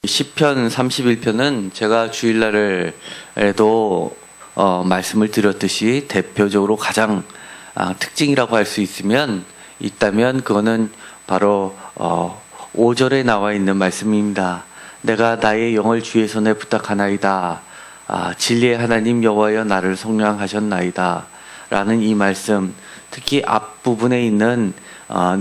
시편 31편은 제가 주일날에도 말씀을 드렸듯이 대표적으로 가장 특징이라고 할 수 있다면 그거는 바로 5절에 나와 있는 말씀입니다. 내가 나의 영을 주의 손에 부탁하나이다. 진리의 하나님 여호와여 나를 속량하셨나이다. 라는 이 말씀, 특히 앞부분에 있는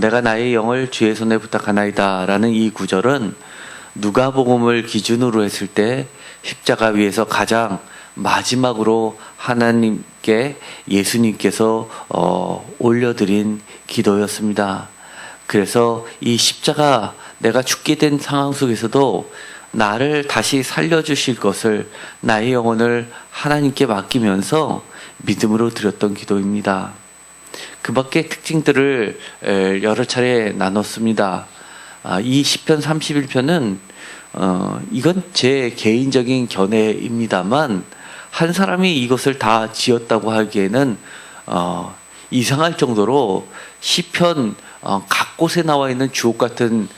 내가 나의 영을 주의 손에 부탁하나이다. 라는 이 구절은 누가복음을 기준으로 했을 때 십자가 위에서 가장 마지막으로 하나님께 예수님께서 올려드린 기도였습니다. 그래서 이 십자가, 내가 죽게 된 상황 속에서도 나를 다시 살려주실 것을, 나의 영혼을 하나님께 맡기면서 믿음으로 드렸던 기도입니다. 그 밖의 특징들을 여러 차례 나눴습니다. 이 시편 31편은 이건 제 개인적인 견해입니다만 한 사람이 이것을 다 지었다고 하기에는 이상할 정도로 시편 각 곳에 나와 있는 주옥 같은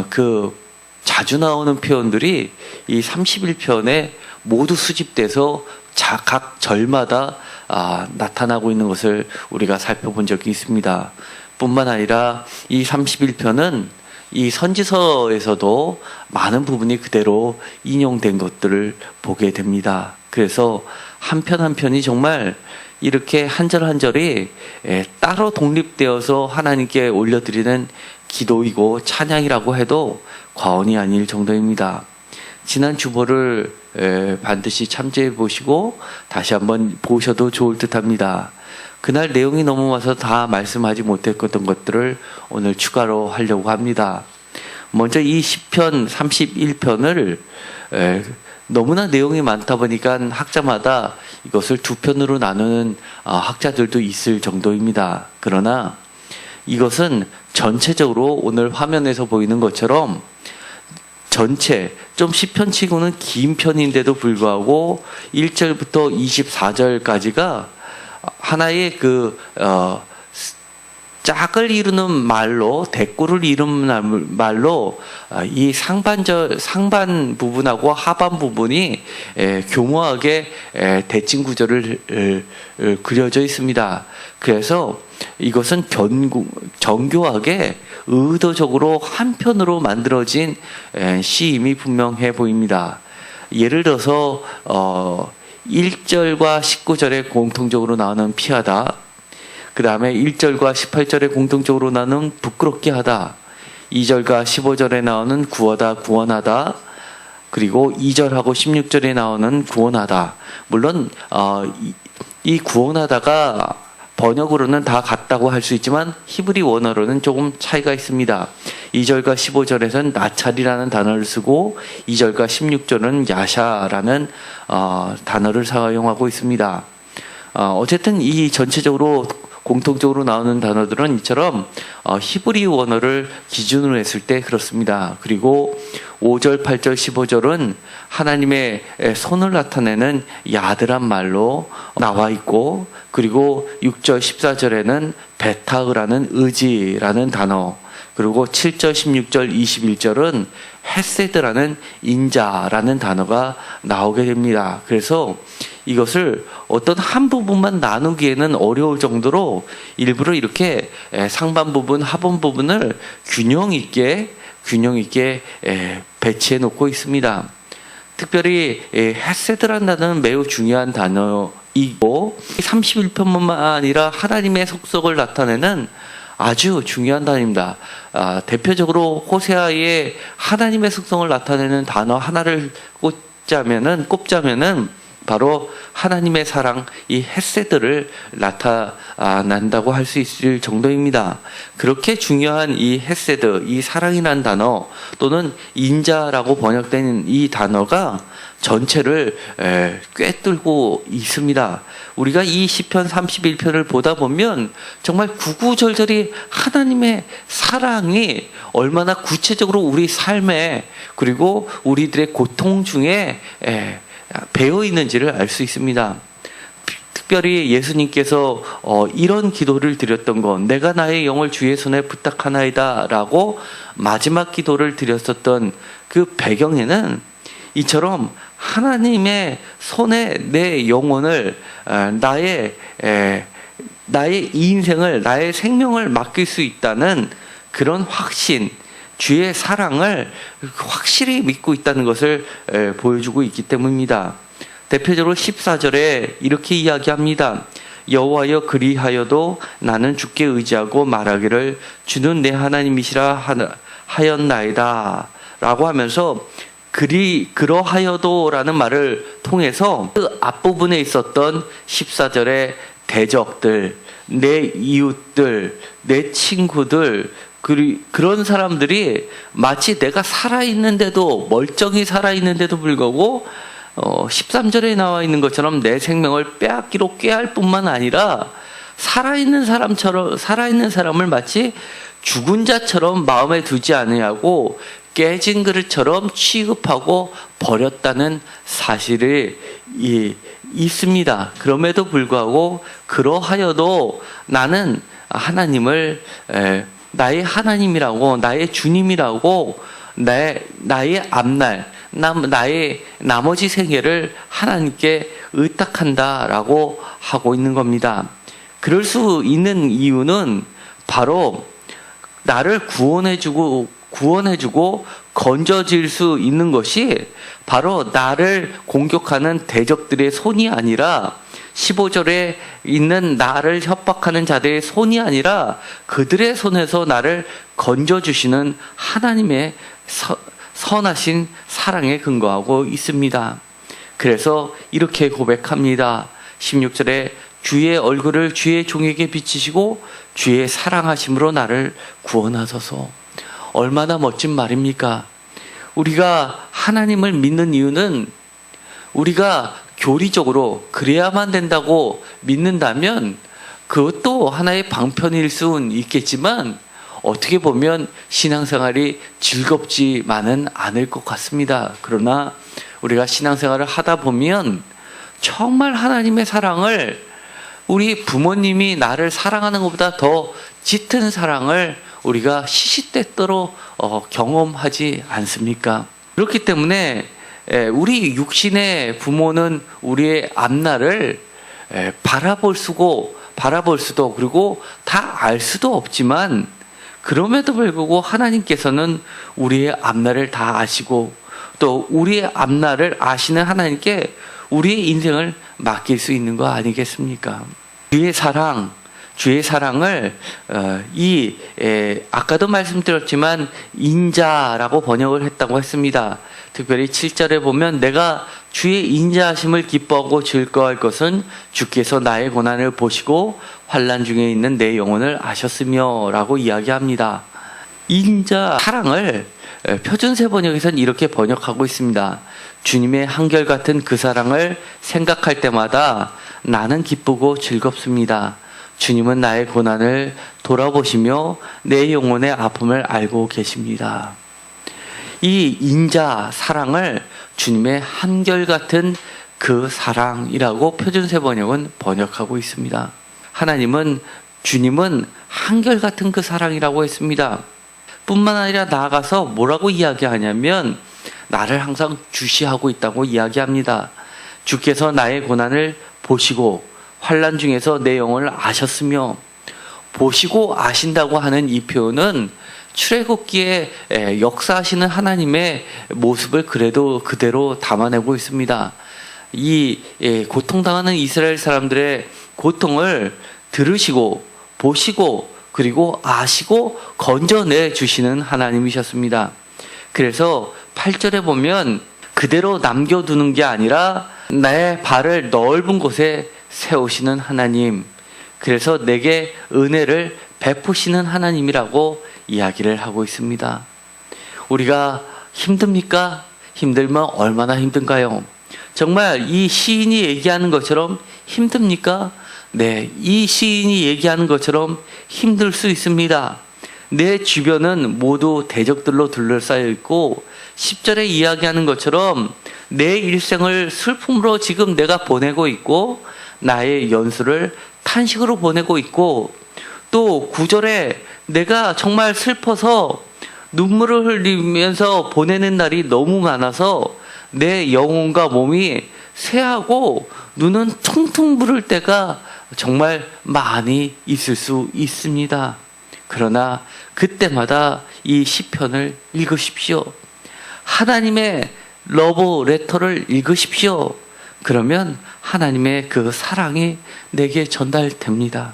그 자주 나오는 표현들이 이 31편에 모두 수집돼서 각 절마다 나타나고 있는 것을 우리가 살펴본 적이 있습니다. 뿐만 아니라 이 31편은 이 선지서에서도 많은 부분이 그대로 인용된 것들을 보게 됩니다. 그래서 한 편 한 편이 정말 이렇게 한 절 한 절이 따로 독립되어서 하나님께 올려드리는 기도이고 찬양이라고 해도 과언이 아닐 정도입니다. 지난 주보를 반드시 참조해 보시고 다시 한번 보셔도 좋을 듯합니다. 그날 내용이 너무 많아서 다 말씀하지 못했던 것들을 오늘 추가로 하려고 합니다. 먼저 이 시편 31편을 너무나 내용이 많다 보니까 학자마다 이것을 두 편으로 나누는 학자들도 있을 정도입니다. 그러나 이것은 전체적으로 오늘 화면에서 보이는 것처럼 전체, 좀 시편치고는 긴 편인데도 불구하고 1절부터 24절까지가 하나의 짝을 이루는 말로, 대꾸를 이루는 말로 이 상반 부분하고 하반 부분이 교묘하게 대칭 구조를 그려져 있습니다. 그래서 이것은 정교하게 의도적으로 한편으로 만들어진 시임이 분명해 보입니다. 예를 들어서 1절과 19절에 공통적으로 나오는 피하다, 그 다음에 1절과 18절에 공통적으로 나오는 부끄럽게 하다, 2절과 15절에 나오는 구하다, 구원하다, 그리고 2절하고 16절에 나오는 구원하다. 물론 이 구원하다가 번역으로는 다 같다고 할 수 있지만 히브리 원어로는 조금 차이가 있습니다. 2절과 15절에서는 나찰이라는 단어를 쓰고 2절과 16절은 야샤라는 단어를 사용하고 있습니다. 어쨌든 이 전체적으로 공통적으로 나오는 단어들은 이처럼 히브리 원어를 기준으로 했을 때 그렇습니다. 그리고 5절, 8절, 15절은 하나님의 손을 나타내는 야드란 말로 나와 있고, 그리고 6절, 14절에는 베타흐라는 의지라는 단어, 그리고 7절, 16절, 21절은 헤세드라는 인자라는 단어가 나오게 됩니다. 그래서 이것을 어떤 한 부분만 나누기에는 어려울 정도로 일부러 이렇게 상반 부분, 하반 부분을 균형 있게 배치해 놓고 있습니다. 특별히 헤세드라는 단어는 매우 중요한 단어이고 31편뿐만 아니라 하나님의 속성을 나타내는 아주 중요한 단어입니다. 대표적으로 호세아의 하나님의 속성을 나타내는 단어 하나를 꼽자면은 바로 하나님의 사랑, 이 헤세드를 나타난다고 할 수 있을 정도입니다. 그렇게 중요한 이 헤세드, 이 사랑이라는 단어 또는 인자라고 번역된 이 단어가 전체를 꿰뚫고 있습니다. 우리가 이 시편 31편을 보다 보면 정말 구구절절히 하나님의 사랑이 얼마나 구체적으로 우리 삶에, 그리고 우리들의 고통 중에 배어 있는지를 알 수 있습니다. 특별히 예수님께서 이런 기도를 드렸던 건, 내가 나의 영을 주의 손에 부탁하나이다 라고 마지막 기도를 드렸었던 그 배경에는 이처럼 하나님의 손에 내 영혼을 나의 인생을 나의 생명을 맡길 수 있다는 그런 확신, 주의 사랑을 확실히 믿고 있다는 것을 보여주고 있기 때문입니다. 대표적으로 14절에 이렇게 이야기합니다. 여호와여 그리하여도 나는 주께 의지하고 말하기를 주는 내 하나님이시라 하였나이다 라고 하면서 그러하여도 라는 말을 통해서 그 앞부분에 있었던 14절의 대적들, 내 이웃들, 내 친구들, 그런 사람들이 마치 내가 살아있는데도, 멀쩡히 살아있는데도 불구하고 13절에 나와 있는 것처럼 내 생명을 빼앗기로 꾀할 뿐만 아니라 살아있는 사람을 마치 죽은 자처럼 마음에 두지 아니하고 깨진 그릇처럼 취급하고 버렸다는 사실이 있습니다. 그럼에도 불구하고 그러하여도 나는 하나님을 나의 하나님이라고, 나의 주님이라고, 나의 앞날, 나의 나머지 생애를 하나님께 의탁한다라고 하고 있는 겁니다. 그럴 수 있는 이유는 바로 나를 구원해주고 건져질 수 있는 것이 바로 나를 공격하는 대적들의 손이 아니라 15절에 있는 나를 협박하는 자들의 손이 아니라 그들의 손에서 나를 건져주시는 하나님의 선하신 사랑에 근거하고 있습니다. 그래서 이렇게 고백합니다. 16절에 주의 얼굴을 주의 종에게 비치시고 주의 사랑하심으로 나를 구원하소서. 얼마나 멋진 말입니까? 우리가 하나님을 믿는 이유는 우리가 교리적으로 그래야만 된다고 믿는다면 그것도 하나의 방편일 수는 있겠지만 어떻게 보면 신앙생활이 즐겁지만은 않을 것 같습니다. 그러나 우리가 신앙생활을 하다 보면 정말 하나님의 사랑을 우리 부모님이 나를 사랑하는 것보다 더 짙은 사랑을 우리가 시시때때로 경험하지 않습니까? 그렇기 때문에 우리 육신의 부모는 우리의 앞날을 바라볼 수도 그리고 다 알 수도 없지만 그럼에도 불구하고 하나님께서는 우리의 앞날을 다 아시고 또 우리의 앞날을 아시는 하나님께 우리의 인생을 맡길 수 있는 거 아니겠습니까? 주의 사랑을 아까도 말씀드렸지만 인자라고 번역을 했다고 했습니다. 특별히 7절에 보면 내가 주의 인자하심을 기뻐하고 즐거워할 것은 주께서 나의 고난을 보시고 환난 중에 있는 내 영혼을 아셨으며 라고 이야기합니다. 인자 사랑을 표준세 번역에서는 이렇게 번역하고 있습니다. 주님의 한결같은 그 사랑을 생각할 때마다 나는 기쁘고 즐겁습니다. 주님은 나의 고난을 돌아보시며 내 영혼의 아픔을 알고 계십니다. 이 인자 사랑을 주님의 한결같은 그 사랑이라고 표준세 번역은 번역하고 있습니다. 주님은 한결같은 그 사랑이라고 했습니다. 뿐만 아니라 나아가서 뭐라고 이야기하냐면 나를 항상 주시하고 있다고 이야기합니다. 주께서 나의 고난을 보시고 환난 중에서 내 영혼을 아셨으며, 보시고 아신다고 하는 이 표현은 출애굽기에 역사하시는 하나님의 모습을 그대로 담아내고 있습니다. 이 고통당하는 이스라엘 사람들의 고통을 들으시고 보시고 그리고 아시고 건져내 주시는 하나님이셨습니다. 그래서 8절에 보면 그대로 남겨두는 게 아니라 내 발을 넓은 곳에 세우시는 하나님, 그래서 내게 은혜를 베푸시는 하나님이라고 이야기를 하고 있습니다. 우리가 힘듭니까? 힘들면 얼마나 힘든가요? 정말 이 시인이 얘기하는 것처럼 힘듭니까? 네, 이 시인이 얘기하는 것처럼 힘들 수 있습니다. 내 주변은 모두 대적들로 둘러싸여 있고 10절에 이야기하는 것처럼 내 일생을 슬픔으로 지금 내가 보내고 있고 나의 연수를 탄식으로 보내고 있고 또 9절에 내가 정말 슬퍼서 눈물을 흘리면서 보내는 날이 너무 많아서 내 영혼과 몸이 쇠하고 눈은 퉁퉁 부를 때가 정말 많이 있을 수 있습니다. 그러나 그때마다 이 시편을 읽으십시오. 하나님의 러브 레터를 읽으십시오. 그러면 하나님의 그 사랑이 내게 전달됩니다.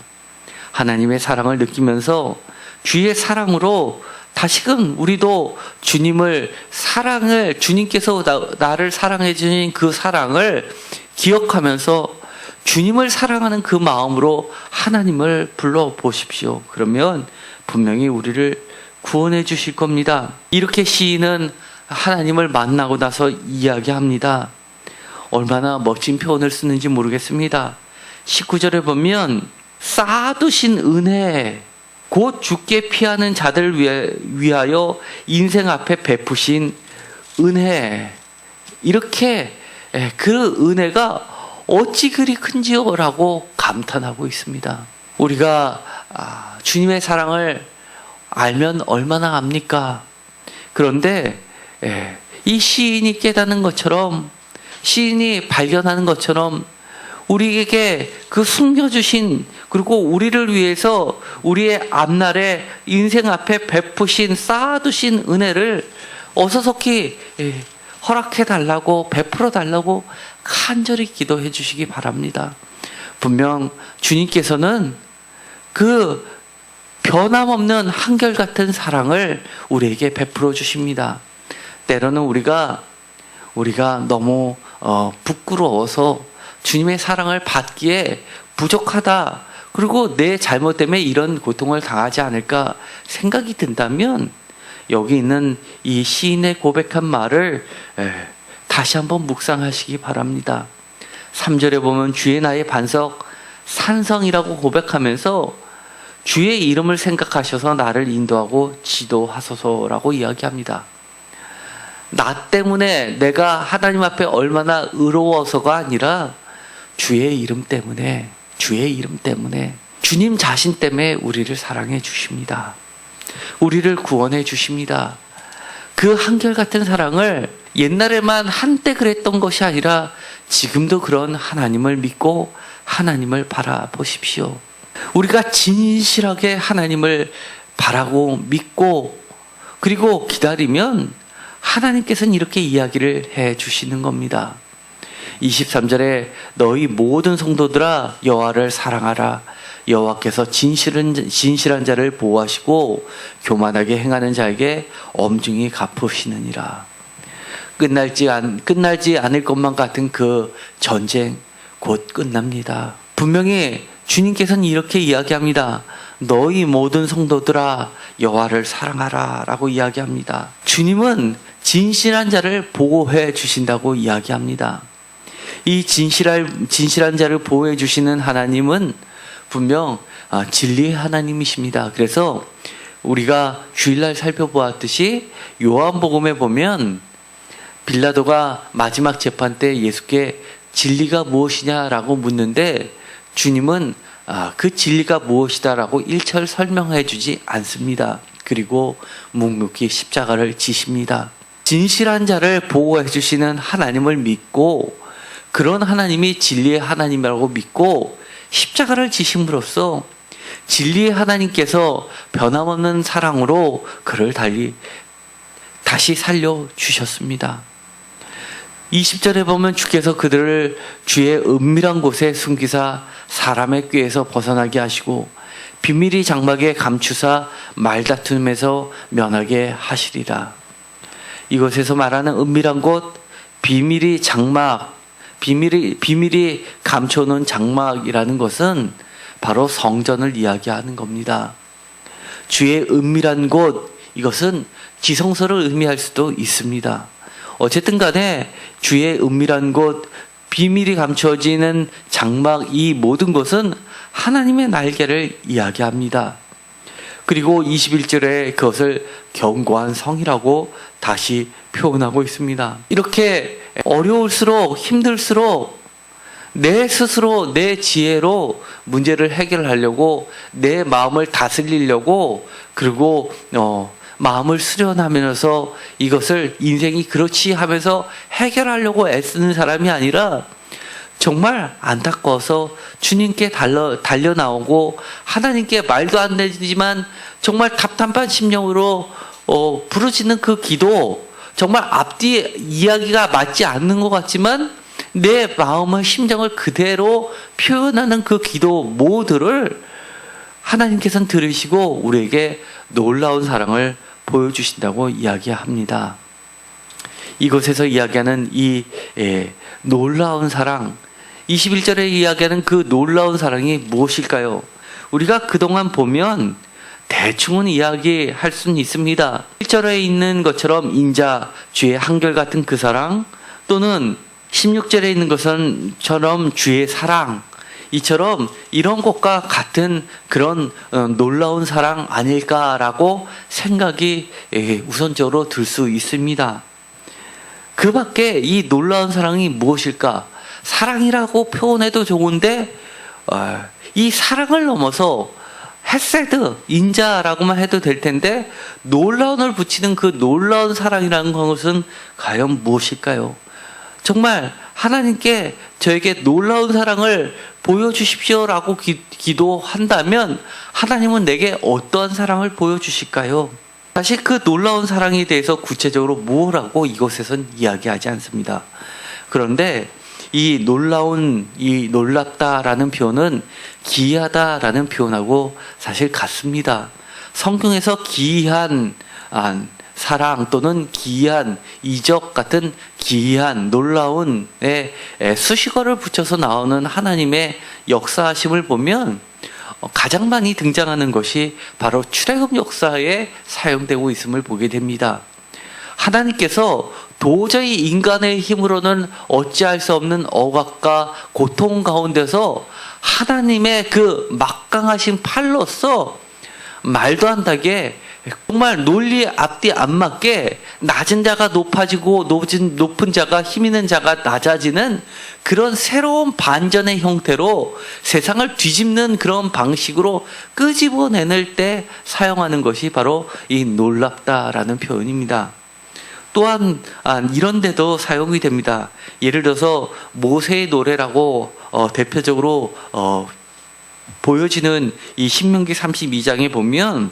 하나님의 사랑을 느끼면서 주의 사랑으로 다시금 우리도 주님께서 나를 사랑해 주신 그 사랑을 기억하면서 주님을 사랑하는 그 마음으로 하나님을 불러보십시오. 그러면 분명히 우리를 구원해 주실 겁니다. 이렇게 시인은 하나님을 만나고 나서 이야기합니다. 얼마나 멋진 표현을 쓰는지 모르겠습니다. 19절에 보면 쌓아두신 은혜, 곧 죽게 피하는 자들 위하여 인생 앞에 베푸신 은혜, 이렇게 그 은혜가 어찌 그리 큰지요? 라고 감탄하고 있습니다. 우리가 주님의 사랑을 알면 얼마나 압니까? 그런데 이 시인이 깨닫는 것처럼, 시인이 발견하는 것처럼 우리에게 그 숨겨주신, 그리고 우리를 위해서 우리의 앞날에 인생 앞에 베푸신, 쌓아두신 은혜를 어서속히 허락해달라고, 베풀어달라고 간절히 기도해 주시기 바랍니다. 분명 주님께서는 그 변함없는 한결같은 사랑을 우리에게 베풀어 주십니다. 때로는 우리가 너무 부끄러워서 주님의 사랑을 받기에 부족하다, 그리고 내 잘못 때문에 이런 고통을 당하지 않을까 생각이 든다면 여기 있는 이 시인의 고백한 말을 다시 한번 묵상하시기 바랍니다. 3절에 보면 주의 나의 반석 산성이라고 고백하면서 주의 이름을 생각하셔서 나를 인도하고 지도하소서라고 이야기합니다. 나 때문에, 내가 하나님 앞에 얼마나 의로워서가 아니라 주의 이름 때문에, 주님 자신 때문에 우리를 사랑해 주십니다. 우리를 구원해 주십니다. 그 한결같은 사랑을 옛날에만 한때 그랬던 것이 아니라 지금도 그런 하나님을 믿고 하나님을 바라보십시오. 우리가 진실하게 하나님을 바라고 믿고 그리고 기다리면 하나님께서는 이렇게 이야기를 해 주시는 겁니다. 23절에 너희 모든 성도들아 여호와를 사랑하라. 여호와께서 진실한 자를 보호하시고 교만하게 행하는 자에게 엄중히 갚으시느니라. 끝날지 않을 것만 같은 그 전쟁 곧 끝납니다. 분명히 주님께서는 이렇게 이야기합니다. 너희 모든 성도들아 여호와를 사랑하라 라고 이야기합니다. 주님은 진실한 자를 보호해 주신다고 이야기합니다. 이 진실한 자를 보호해 주시는 하나님은 분명 진리의 하나님이십니다. 그래서 우리가 주일날 살펴보았듯이 요한복음에 보면 빌라도가 마지막 재판 때 예수께 진리가 무엇이냐라고 묻는데 주님은 그 진리가 무엇이다라고 일철 설명해 주지 않습니다. 그리고 묵묵히 십자가를 지십니다. 진실한 자를 보호해 주시는 하나님을 믿고 그런 하나님이 진리의 하나님이라고 믿고 십자가를 지심으로써 진리의 하나님께서 변함없는 사랑으로 그를 다시 살려주셨습니다. 20절에 보면 주께서 그들을 주의 은밀한 곳에 숨기사 사람의 꾀에서 벗어나게 하시고 비밀이 장막에 감추사 말다툼에서 면하게 하시리라. 이곳에서 말하는 은밀한 곳, 비밀이 감춰놓은 장막이라는 것은 바로 성전을 이야기하는 겁니다. 주의 은밀한 곳, 이것은 지성소를 의미할 수도 있습니다. 어쨌든 간에 주의 은밀한 곳, 비밀이 감춰지는 장막, 이 모든 것은 하나님의 날개를 이야기합니다. 그리고 21절에 그것을 견고한 성이라고 다시 표현하고 있습니다. 이렇게 어려울수록 힘들수록 내 스스로 내 지혜로 문제를 해결하려고 내 마음을 다스리려고 그리고 마음을 수련하면서 이것을 인생이 그렇지 하면서 해결하려고 애쓰는 사람이 아니라 정말 안타까워서 주님께 달려 나오고 하나님께 말도 안 되지만 정말 답답한 심령으로 부르짖는 그 기도, 정말 앞뒤 이야기가 맞지 않는 것 같지만 내 마음의 심정을 그대로 표현하는 그 기도 모두를 하나님께서는 들으시고 우리에게 놀라운 사랑을 보여주신다고 이야기합니다. 이곳에서 이야기하는 이 놀라운 사랑, 21절에 이야기하는 그 놀라운 사랑이 무엇일까요? 우리가 그동안 보면 대충은 이야기할 수는 있습니다. 1절에 있는 것처럼 인자, 주의 한결같은 그 사랑, 또는 16절에 있는 것처럼 주의 사랑, 이처럼 이런 것과 같은 그런 놀라운 사랑 아닐까라고 생각이 우선적으로 들 수 있습니다. 그 밖에 이 놀라운 사랑이 무엇일까? 사랑이라고 표현해도 좋은데 이 사랑을 넘어서 헤세드, 인자라고만 해도 될 텐데 놀라운을 붙이는 그 놀라운 사랑이라는 것은 과연 무엇일까요? 정말 하나님께 저에게 놀라운 사랑을 보여주십시오라고 기도한다면 하나님은 내게 어떠한 사랑을 보여주실까요? 사실 그 놀라운 사랑에 대해서 구체적으로 뭐라고 이곳에선 이야기하지 않습니다. 그런데 이 놀랍다라는 표현은 기이하다라는 표현하고 사실 같습니다. 성경에서 기이한 사랑 또는 기이한 이적 같은 기이한 놀라운에 수식어를 붙여서 나오는 하나님의 역사하심을 보면 가장 많이 등장하는 것이 바로 출애굽 역사에 사용되고 있음을 보게 됩니다. 하나님께서 도저히 인간의 힘으로는 어찌할 수 없는 억압과 고통 가운데서 하나님의 그 막강하신 팔로서 말도 안 되게 정말 논리 앞뒤 안 맞게 낮은 자가 높아지고 높은 자가 힘 있는 자가 낮아지는 그런 새로운 반전의 형태로 세상을 뒤집는 그런 방식으로 끄집어내낼 때 사용하는 것이 바로 이 놀랍다라는 표현입니다. 또한 이런 데도 사용이 됩니다. 예를 들어서 모세의 노래라고 대표적으로 보여지는 이 신명기 32장에 보면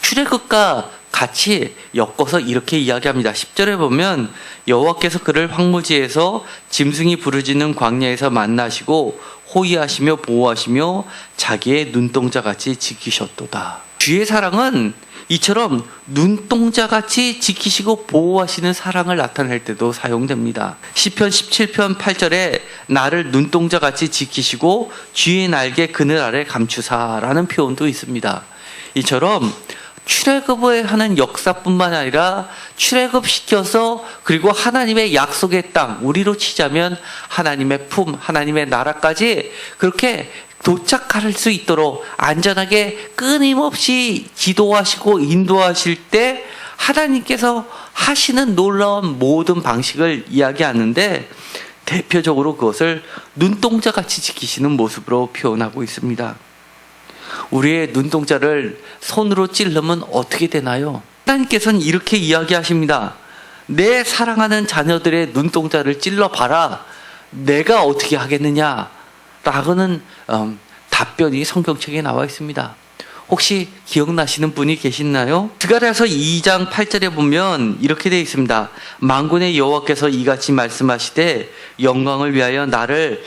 출애굽과 같이 엮어서 이렇게 이야기합니다. 10절에 보면 여호와께서 그를 황무지에서 짐승이 부르짖는 광야에서 만나시고 호위하시며 보호하시며 자기의 눈동자같이 지키셨도다. 주의 사랑은 이처럼 눈동자같이 지키시고 보호하시는 사랑을 나타낼 때도 사용됩니다. 시편 17편 8절에 나를 눈동자같이 지키시고 쥐의 날개 그늘 아래 감추사라는 표현도 있습니다. 이처럼 출애굽을 하는 역사뿐만 아니라 출애굽시켜서 그리고 하나님의 약속의 땅, 우리로 치자면 하나님의 품, 하나님의 나라까지 그렇게 도착할 수 있도록 안전하게 끊임없이 지도하시고 인도하실 때 하나님께서 하시는 놀라운 모든 방식을 이야기하는데 대표적으로 그것을 눈동자같이 지키시는 모습으로 표현하고 있습니다. 우리의 눈동자를 손으로 찌르면 어떻게 되나요? 하나님께서는 이렇게 이야기하십니다. 내 사랑하는 자녀들의 눈동자를 찔러봐라. 내가 어떻게 하겠느냐? 라고는 답변이 성경책에 나와 있습니다. 혹시 기억나시는 분이 계시나요? 스가랴서 2장 8절에 보면 이렇게 되어 있습니다. 만군의 여호와께서 이같이 말씀하시되 영광을 위하여 나를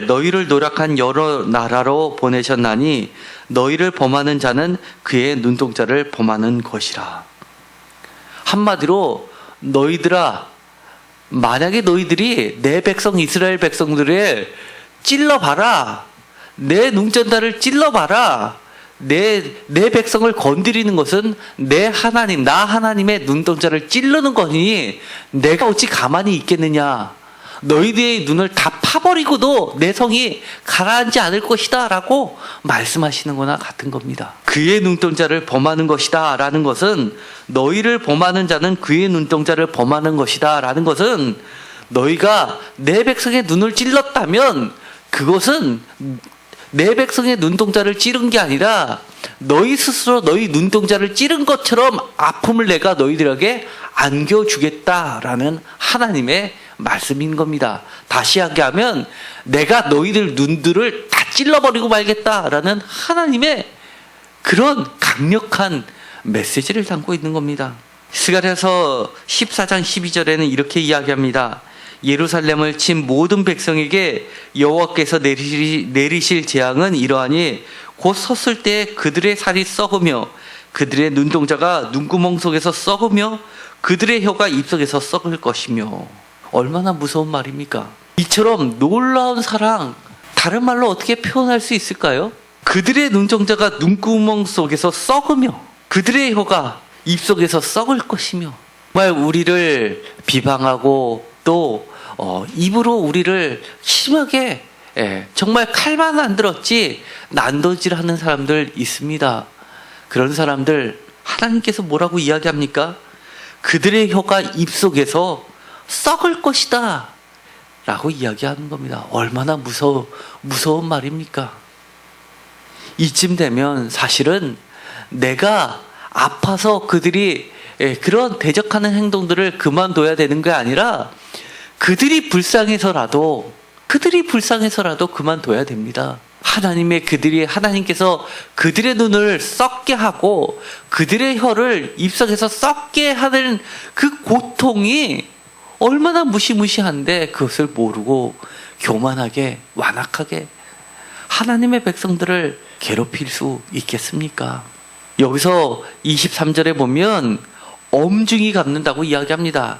너희를 노력한 여러 나라로 보내셨나니 너희를 범하는 자는 그의 눈동자를 범하는 것이라. 한마디로 너희들아, 만약에 너희들이 내 백성 이스라엘 백성들을 찔러봐라. 내 눈동자를 찔러봐라. 내 백성을 건드리는 것은 내 하나님, 나 하나님의 눈동자를 찌르는 거니 내가 어찌 가만히 있겠느냐. 너희들의 눈을 다 파버리고도 내 성이 가라앉지 않을 것이다 라고 말씀하시는 거나 같은 겁니다. 그의 눈동자를 범하는 것이다 라는 것은 너희를 범하는 자는 그의 눈동자를 범하는 것이다 라는 것은 너희가 내 백성의 눈을 찔렀다면 그것은 내 백성의 눈동자를 찌른 게 아니라 너희 스스로 너희 눈동자를 찌른 것처럼 아픔을 내가 너희들에게 안겨주겠다라는 하나님의 말씀인 겁니다. 다시 이야기하면 내가 너희들 눈들을 다 찔러버리고 말겠다라는 하나님의 그런 강력한 메시지를 담고 있는 겁니다. 스가랴서 14장 12절에는 이렇게 이야기합니다. 예루살렘을 친 모든 백성에게 여호와께서 내리실 재앙은 이러하니 곧 섰을 때 그들의 살이 썩으며 그들의 눈동자가 눈구멍 속에서 썩으며 그들의 혀가 입속에서 썩을 것이며. 얼마나 무서운 말입니까? 이처럼 놀라운 사랑, 다른 말로 어떻게 표현할 수 있을까요? 그들의 눈동자가 눈구멍 속에서 썩으며 그들의 혀가 입속에서 썩을 것이며. 정말 우리를 비방하고 또 입으로 우리를 심하게 정말 칼만 안 들었지 난도질하는 사람들 있습니다. 그런 사람들 하나님께서 뭐라고 이야기합니까? 그들의 혀가 입속에서 썩을 것이다 라고 이야기하는 겁니다. 얼마나 무서운 말입니까? 이쯤 되면 사실은 내가 아파서 그들이 그런 대적하는 행동들을 그만둬야 되는 게 아니라 그들이 불쌍해서라도 그만둬야 됩니다. 하나님께서 그들의 눈을 썩게 하고 그들의 혀를 입속에서 썩게 하는 그 고통이 얼마나 무시무시한데 그것을 모르고 교만하게 완악하게 하나님의 백성들을 괴롭힐 수 있겠습니까? 여기서 23절에 보면 엄중히 갚는다고 이야기합니다.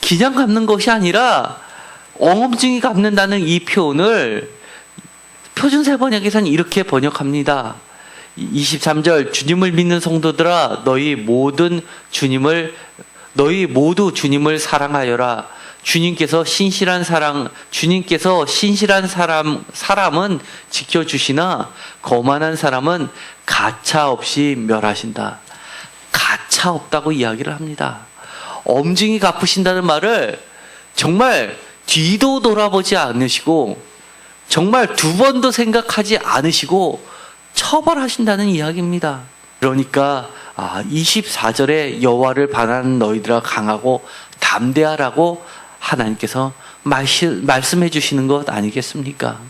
그냥 갚는 것이 아니라 엄중히 갚는다는 이 표현을 표준세번역에서는 이렇게 번역합니다. 23절 주님을 믿는 성도들아 너희 모두 주님을 사랑하여라. 주님께서 신실한 사람은 지켜주시나 거만한 사람은 가차 없이 멸하신다. 가차 없다고 이야기를 합니다. 엄중히 갚으신다는 말을 정말 뒤도 돌아보지 않으시고 정말 두 번도 생각하지 않으시고 처벌하신다는 이야기입니다. 그러니까 24절에 여호와를 반하는 너희들아 강하고 담대하라고 하나님께서 말씀해 주시는 것 아니겠습니까?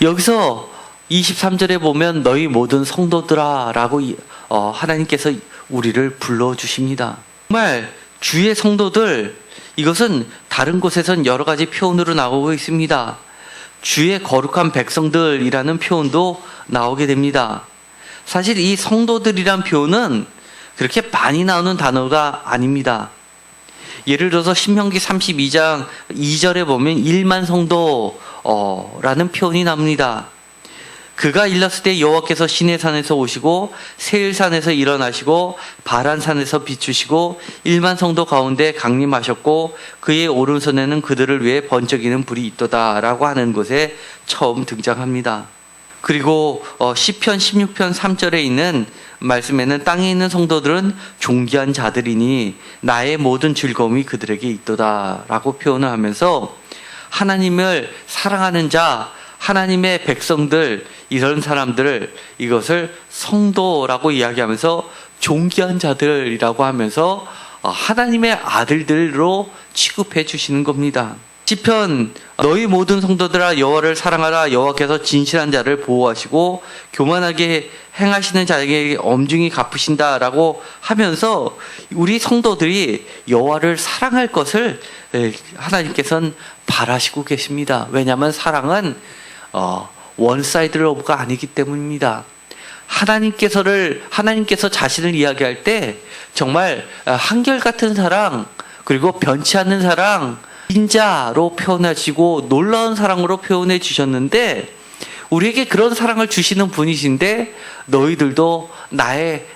여기서 23절에 보면 너희 모든 성도들아 라고 하나님께서 우리를 불러주십니다. 정말 주의 성도들, 이것은 다른 곳에선 여러 가지 표현으로 나오고 있습니다. 주의 거룩한 백성들이라는 표현도 나오게 됩니다. 사실 이 성도들이란 표현은 그렇게 많이 나오는 단어가 아닙니다. 예를 들어서 신명기 32장 2절에 보면 1만 성도라는 표현이 나옵니다. 그가 일렀을 때 여호와께서 시내산에서 오시고 세일산에서 일어나시고 바란산에서 비추시고 1만 성도 가운데 강림하셨고 그의 오른손에는 그들을 위해 번쩍이는 불이 있도다 라고 하는 곳에 처음 등장합니다. 그리고 시편 16편 3절에 있는 말씀에는 땅에 있는 성도들은 존귀한 자들이니 나의 모든 즐거움이 그들에게 있도다 라고 표현을 하면서 하나님을 사랑하는 자, 하나님의 백성들, 이런 사람들을 이것을 성도라고 이야기하면서 존귀한 자들이라고 하면서 하나님의 아들들로 취급해 주시는 겁니다. 시편 너희 모든 성도들아 여호와를 사랑하라. 여호와께서 진실한 자를 보호하시고 교만하게 행하시는 자에게 엄중히 갚으신다라고 하면서 우리 성도들이 여호와를 사랑할 것을 하나님께서는 바라시고 계십니다. 왜냐하면 사랑은 원사이드 러브가 아니기 때문입니다. 하나님께서 자신을 이야기할 때 정말 한결같은 사랑, 그리고 변치 않는 사랑, 인자로 표현하시고 놀라운 사랑으로 표현해 주셨는데 우리에게 그런 사랑을 주시는 분이신데 너희들도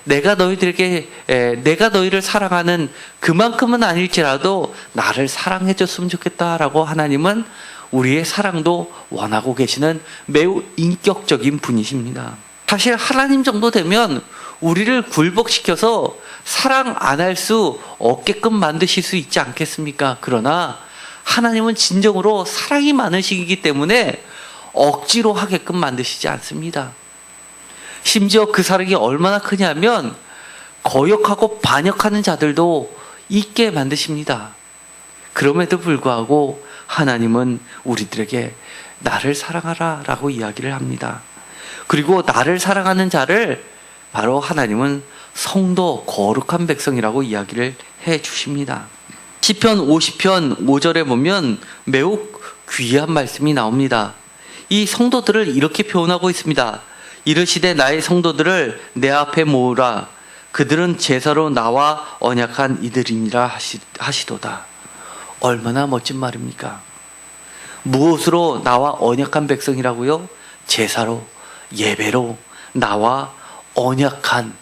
내가 너희를 사랑하는 그만큼은 아닐지라도 나를 사랑해 줬으면 좋겠다라고 하나님은 우리의 사랑도 원하고 계시는 매우 인격적인 분이십니다. 사실 하나님 정도 되면 우리를 굴복시켜서 사랑 안 할 수 없게끔 만드실 수 있지 않겠습니까? 그러나 하나님은 진정으로 사랑이 많으시기 때문에 억지로 하게끔 만드시지 않습니다. 심지어 그 사랑이 얼마나 크냐면 거역하고 반역하는 자들도 있게 만드십니다. 그럼에도 불구하고 하나님은 우리들에게 나를 사랑하라 라고 이야기를 합니다. 그리고 나를 사랑하는 자를 바로 하나님은 성도 거룩한 백성이라고 이야기를 해 주십니다. 시편 50편 5절에 보면 매우 귀한 말씀이 나옵니다. 이 성도들을 이렇게 표현하고 있습니다. 이르시되 나의 성도들을 내 앞에 모으라. 그들은 제사로 나와 언약한 이들이니라 하시도다. 얼마나 멋진 말입니까? 무엇으로 나와 언약한 백성이라고요? 제사로, 예배로 나와 언약한.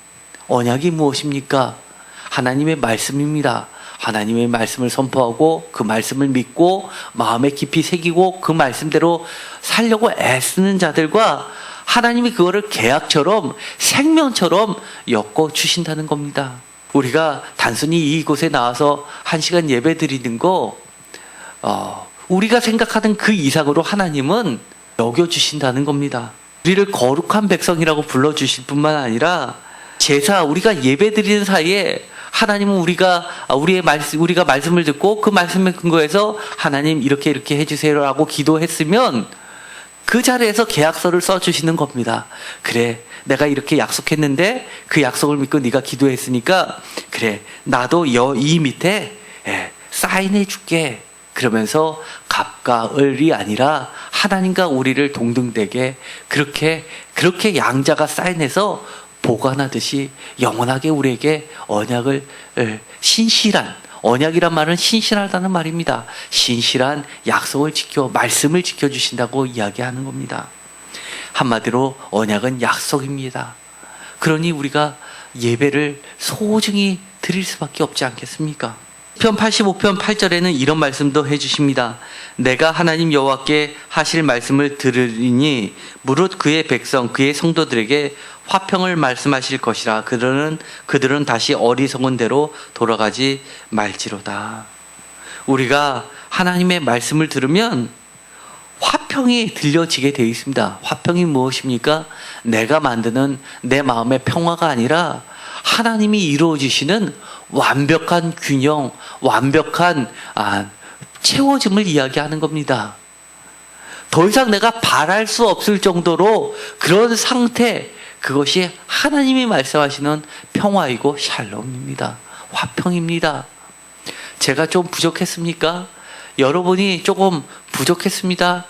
언약이 무엇입니까? 하나님의 말씀입니다. 하나님의 말씀을 선포하고 그 말씀을 믿고 마음에 깊이 새기고 그 말씀대로 살려고 애쓰는 자들과 하나님이 그거를 계약처럼 생명처럼 엮어 주신다는 겁니다. 우리가 단순히 이곳에 나와서 1시간 예배 드리는 거 우리가 생각하는 그 이상으로 하나님은 여겨주신다는 겁니다. 우리를 거룩한 백성이라고 불러주실 뿐만 아니라 제사, 우리가 예배 드리는 사이에 하나님은 우리가 말씀을 듣고 그 말씀에 근거해서 하나님 이렇게 해주세요라고 기도했으면 그 자리에서 계약서를 써주시는 겁니다. 그래, 내가 이렇게 약속했는데 그 약속을 믿고 네가 기도했으니까 그래, 나도 이 밑에 사인해 줄게. 그러면서 갑과 을이 아니라 하나님과 우리를 동등되게 그렇게 양자가 사인해서 보관하듯이 영원하게 우리에게 언약을 신실한, 언약이란 말은 신실하다는 말입니다. 신실한 약속을 말씀을 지켜주신다고 이야기하는 겁니다. 한마디로 언약은 약속입니다. 그러니 우리가 예배를 소중히 드릴 수밖에 없지 않겠습니까? 편 85편 8절에는 이런 말씀도 해주십니다. 내가 하나님 여호와께 하실 말씀을 들으리니 무릇 그의 백성 그의 성도들에게 화평을 말씀하실 것이라. 그들은 다시 어리석은 대로 돌아가지 말지로다. 우리가 하나님의 말씀을 들으면 화평이 들려지게 되어 있습니다. 화평이 무엇입니까? 내가 만드는 내 마음의 평화가 아니라 하나님이 이루어주시는 완벽한 균형, 완벽한 채워짐을 이야기하는 겁니다. 더 이상 내가 바랄 수 없을 정도로 그런 상태, 그것이 하나님이 말씀하시는 평화이고 샬롬입니다. 화평입니다. 제가 좀 부족했습니까? 여러분이 조금 부족했습니까?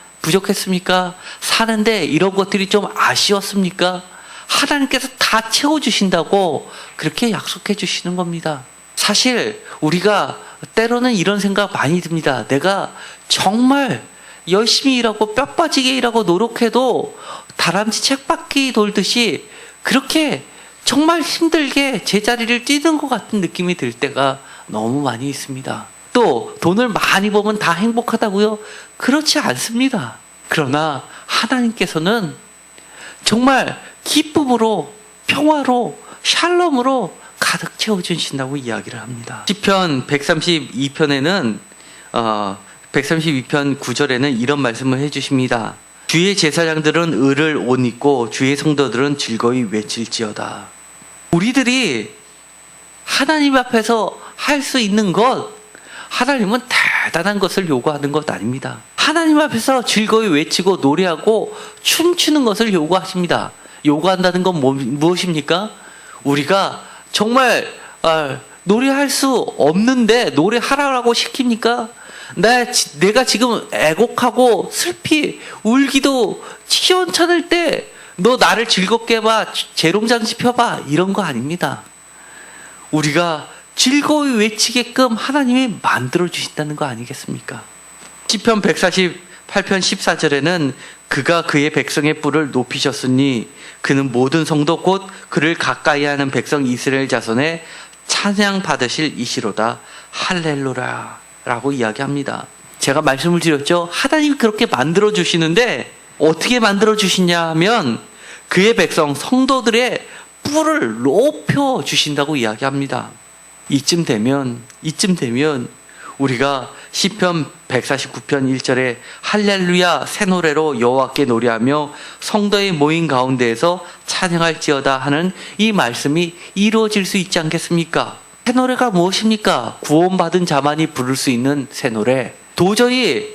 사는데 이런 것들이 좀 아쉬웠습니까? 하나님께서 다 채워주신다고 그렇게 약속해 주시는 겁니다. 사실 우리가 때로는 이런 생각 많이 듭니다. 내가 정말 열심히 일하고 뼈 빠지게 일하고 노력해도 다람쥐 책바퀴 돌듯이 그렇게 정말 힘들게 제자리를 뛰는 것 같은 느낌이 들 때가 너무 많이 있습니다. 또 돈을 많이 벌면 다 행복하다고요? 그렇지 않습니다. 그러나 하나님께서는 정말 기쁨으로, 평화로, 샬롬으로 가득 채워주신다고 이야기를 합니다. 시편 132편에는 132편 9절에는 이런 말씀을 해주십니다. 주의 제사장들은 을을 옷 입고 주의 성도들은 즐거이 외칠지어다. 우리들이 하나님 앞에서 할 수 있는 것, 하나님은 대단한 것을 요구하는 것 아닙니다. 하나님 앞에서 즐거이 외치고 노래하고 춤추는 것을 요구하십니다. 요구한다는 건 무엇입니까? 우리가 정말 노래할 수 없는데 노래하라고 시킵니까? 내가 지금 애곡하고 슬피 울기도 시원찮을 때 너 나를 즐겁게 해봐, 재롱잔치 펴봐, 이런 거 아닙니다. 우리가 즐거이 외치게끔 하나님이 만들어주신다는 거 아니겠습니까? 시편 148편 14절에는 그가 그의 백성의 뿔을 높이셨으니 그는 모든 성도 곧 그를 가까이 하는 백성 이스라엘 자손의 찬양 받으실 이시로다. 할렐루야 라고 이야기합니다. 제가 말씀을 드렸죠. 하나님이 그렇게 만들어주시는데 어떻게 만들어주시냐 하면 그의 백성 성도들의 뿔을 높여주신다고 이야기합니다. 이쯤 되면 우리가 시편 149편 1절에 할렐루야 새 노래로 여호와께 노래하며 성도의 모임 가운데에서 찬양할지어다 하는 이 말씀이 이루어질 수 있지 않겠습니까? 새 노래가 무엇입니까? 구원받은 자만이 부를 수 있는 새 노래. 도저히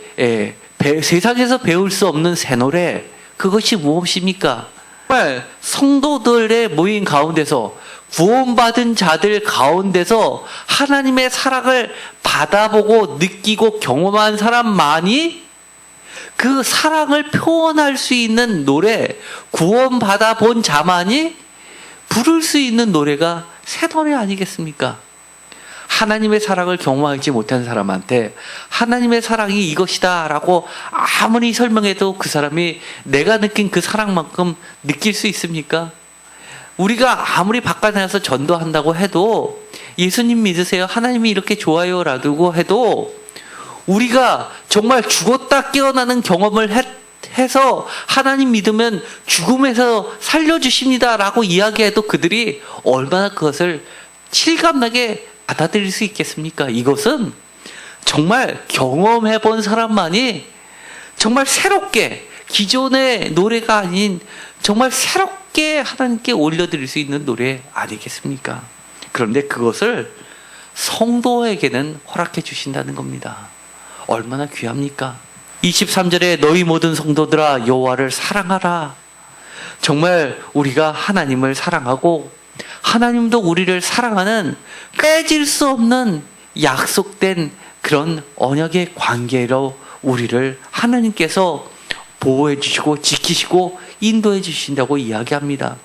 세상에서 배울 수 없는 새 노래. 그것이 무엇입니까? 정말 성도들의 모임 가운데서 구원받은 자들 가운데서 하나님의 사랑을 받아보고 느끼고 경험한 사람만이 그 사랑을 표현할 수 있는 노래, 구원받아 본 자만이 부를 수 있는 노래가 새 노래 아니겠습니까? 하나님의 사랑을 경험하지 못한 사람한테 하나님의 사랑이 이것이다 라고 아무리 설명해도 그 사람이 내가 느낀 그 사랑만큼 느낄 수 있습니까? 우리가 아무리 바깥에 나가서 전도한다고 해도 예수님 믿으세요, 하나님이 이렇게 좋아요 라고 해도 우리가 정말 죽었다 깨어나는 경험을 해서 하나님 믿으면 죽음에서 살려주십니다 라고 이야기해도 그들이 얼마나 그것을 실감나게 받아들일 수 있겠습니까? 이것은 정말 경험해 본 사람만이 정말 새롭게, 기존의 노래가 아닌 정말 새롭게 하나님께 올려드릴 수 있는 노래 아니겠습니까? 그런데 그것을 성도에게는 허락해 주신다는 겁니다. 얼마나 귀합니까? 23절에 너희 모든 성도들아 여호와를 사랑하라. 정말 우리가 하나님을 사랑하고 하나님도 우리를 사랑하는 깨질 수 없는 약속된 그런 언약의 관계로 우리를 하나님께서 보호해 주시고 지키시고 인도해 주신다고 이야기합니다.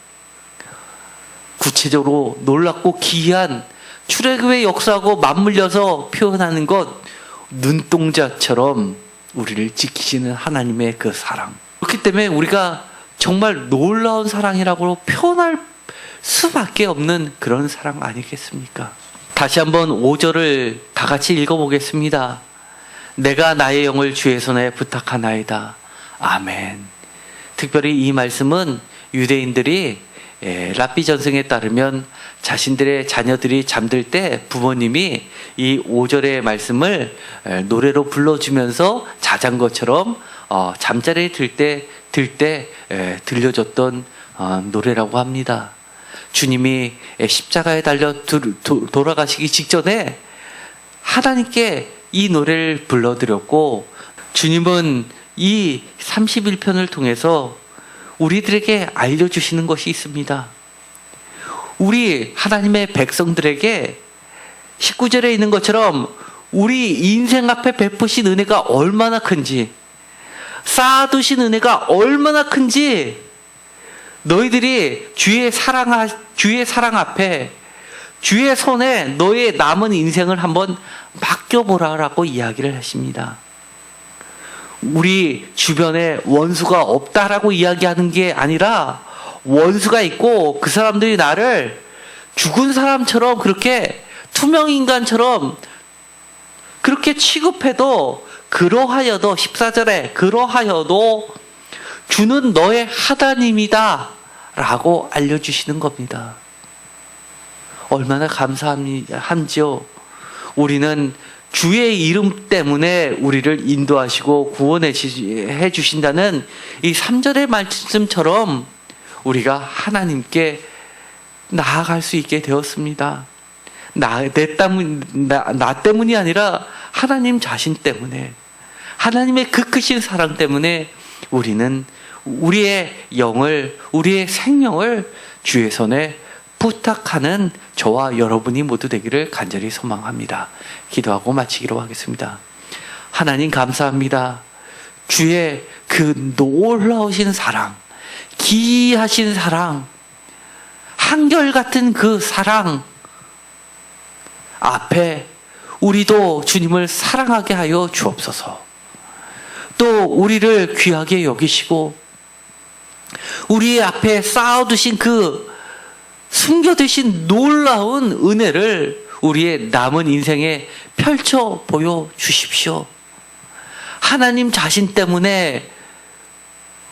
구체적으로 놀랍고 기이한 출애굽의 역사하고 맞물려서 표현하는 것, 눈동자처럼 우리를 지키시는 하나님의 그 사랑. 그렇기 때문에 우리가 정말 놀라운 사랑이라고 표현할 수밖에 없는 그런 사랑 아니겠습니까? 다시 한번 5절을 다 같이 읽어보겠습니다. 내가 나의 영을 주의 손에 부탁하나이다. 아멘. 특별히 이 말씀은 유대인들이 랍비 전승에 따르면 자신들의 자녀들이 잠들 때 부모님이 이 5절의 말씀을 노래로 불러주면서 자장거처럼 잠자리에 들 때 들려줬던 노래라고 합니다. 주님이 십자가에 달려 돌아가시기 직전에 하나님께 이 노래를 불러드렸고, 주님은 이 31편을 통해서 우리들에게 알려주시는 것이 있습니다. 우리 하나님의 백성들에게 19절에 있는 것처럼 우리 인생 앞에 베푸신 은혜가 얼마나 큰지, 쌓아두신 은혜가 얼마나 큰지 너희들이 주의 사랑 앞에 주의 손에 너의 남은 인생을 한번 맡겨보라라고 이야기를 하십니다. 우리 주변에 원수가 없다라고 이야기하는 게 아니라 원수가 있고 그 사람들이 나를 죽은 사람처럼 그렇게 투명인간처럼 그렇게 취급해도 그러하여도 14절에 그러하여도 주는 너의 하나님이다 라고 알려주시는 겁니다. 얼마나 감사한지요. 우리는 주의 이름 때문에 우리를 인도하시고 구원해 주신다는 이 3절의 말씀처럼 우리가 하나님께 나아갈 수 있게 되었습니다. 나 때문이 아니라 하나님 자신 때문에, 하나님의 그 크신 사랑 때문에 우리는 우리의 영을, 우리의 생명을 주의 손에 부탁하는 저와 여러분이 모두 되기를 간절히 소망합니다. 기도하고 마치기로 하겠습니다. 하나님 감사합니다. 주의 그 놀라우신 사랑, 기이하신 사랑, 한결같은 그 사랑 앞에 우리도 주님을 사랑하게 하여 주옵소서. 또 우리를 귀하게 여기시고 우리 앞에 쌓아두신 그 숨겨두신 놀라운 은혜를 우리의 남은 인생에 펼쳐 보여 주십시오. 하나님 자신 때문에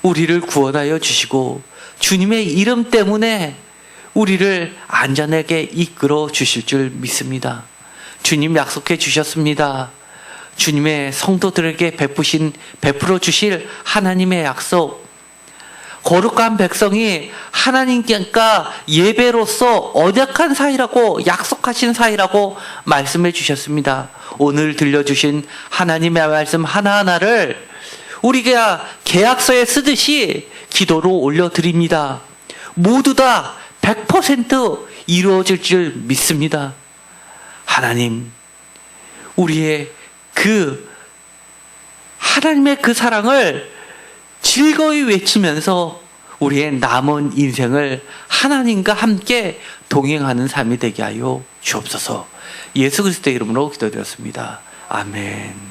우리를 구원하여 주시고 주님의 이름 때문에 우리를 안전하게 이끌어 주실 줄 믿습니다. 주님 약속해 주셨습니다. 주님의 성도들에게 베풀어 주실 하나님의 약속. 거룩한 백성이 하나님과 예배로서 언약한 사이라고, 약속하신 사이라고 말씀해 주셨습니다. 오늘 들려주신 하나님의 말씀 하나하나를 우리가 계약서에 쓰듯이 기도로 올려드립니다. 모두 다 100% 이루어질 줄 믿습니다. 하나님, 우리의 하나님의 그 사랑을 즐거이 외치면서 우리의 남은 인생을 하나님과 함께 동행하는 삶이 되게 하여 주옵소서. 예수 그리스도의 이름으로 기도드렸습니다. 아멘.